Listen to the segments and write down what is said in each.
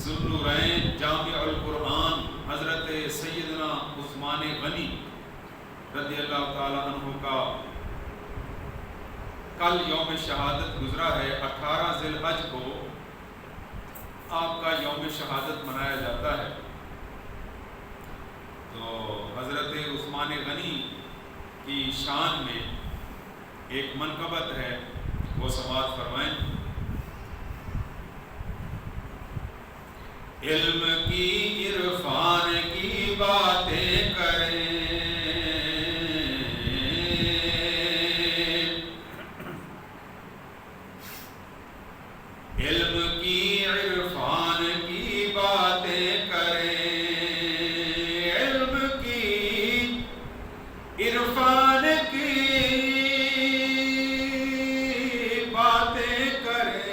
ذوالنورین جامع القرآن حضرت سیدنا عثمان غنی رضی اللہ تعالیٰ عنہ کا کل یوم شہادت گزرا ہے۔ 18 ذی الحج کو آپ کا یوم شہادت منایا جاتا ہے۔ تو حضرت عثمان غنی کی شان میں ایک منقبت ہے، وہ سماعت فرمائیں۔ علم کی عرفان کی باتیں کریں، علم کی عرفان کی باتیں کریں، علم کی عرفان کی باتیں کریں،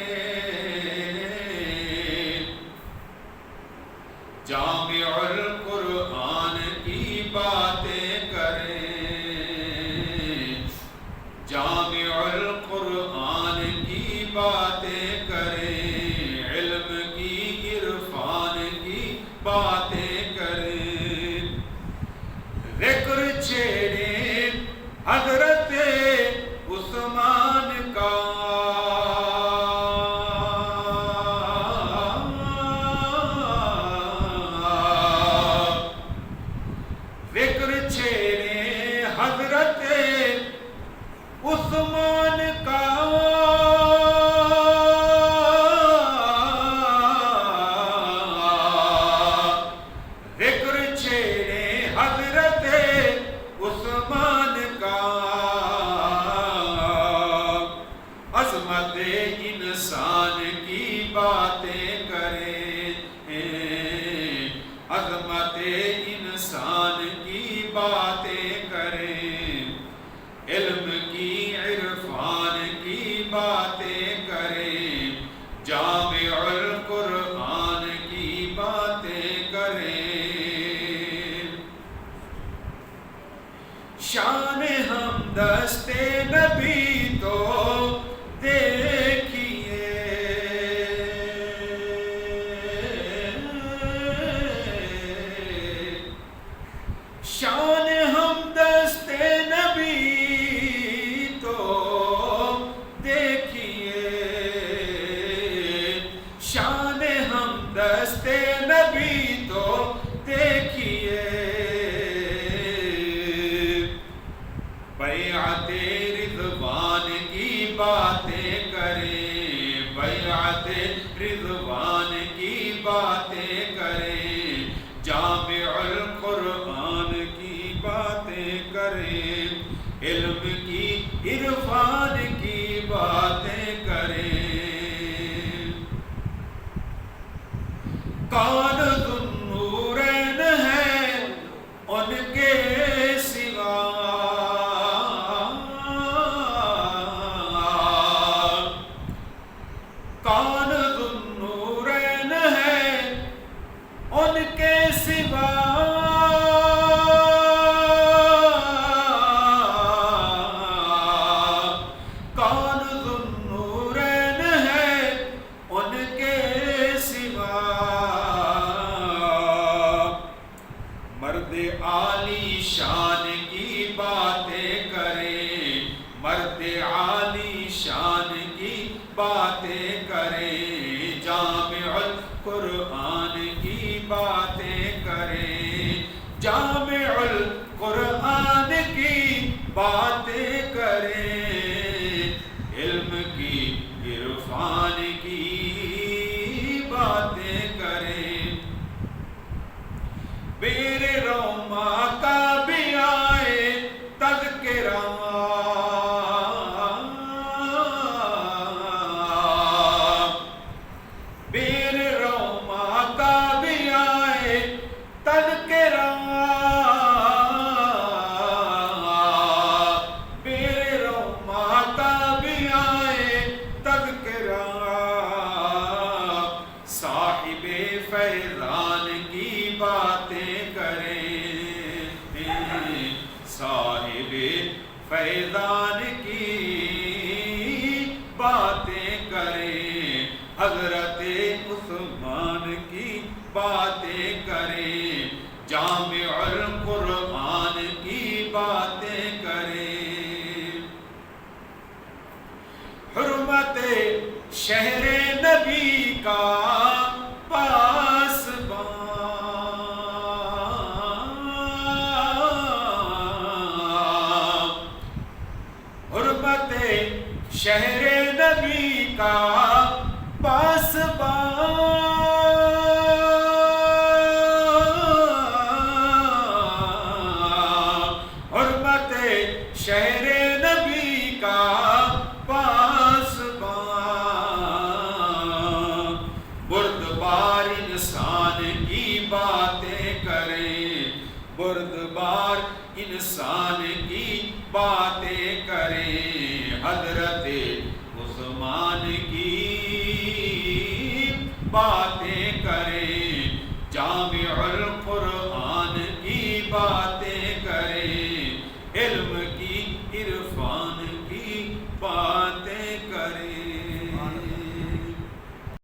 جامع القرآن کی باتیں کریں، جامع القرآن کی باتیں کریں، علم کی عرفان کی باتیں کریں، ذکر چھیڑیں حضرت عثمان کا، ذکر چھیڑیں حضرت عثمان کا، ذکر چھیڑیں حضرت عثمان کا، عظمت انسان کی باتیں کریں، عظمت انسان کی باتیں کریں، علم کی عرفان کی باتیں کریں، جامع القرآن کی باتیں کریں، شان حمدست نبی تو دیکھیے، شان حمدست نبی تو دیکھیے، شان حمدست نبی تو دیکھیے، بیعت رضوان کی باتیں کریں، بیعت رضوان کی باتیں کریں، جامع القرآن کی باتیں کریں، علم کی عرفان کی باتیں کریں، کون ذوالنورین ہے ان کے سوا، کون ذوالنورین ہے ان کے سوا، کون ذوالنورین ہے ان کے سوا، مرد عالی شان کی باتیں کریں، مرد عالی شان کی باتیں کریں، جامع القرآن کی باتیں کریں، جامع القرآن کی باتیں کریں، علم کی عرفان کی باتیں کریں، بیر روما کا بھی آئے تذکرہ، بیر روما کا بھی آئے تذکرہ، بیر روما کا بھی آئے تذکرہ، صاحب فیضان کی باتیں کریں، صاحب فیضان کی باتیں کریں، حضرت عثمان کی باتیں کریں، جامع القرآن کی باتیں کریں، حرمت شہر نبی کا پاسبان، حرمت شہر نبی کا پاسبان، حرمت شہر نبی کا پاسبان، بردبار انسان کی باتیں کریں، بردبار انسان کی باتیں کریں، حضرت عثمان کی باتیں کریں، جامع القرآن کی باتیں کریں،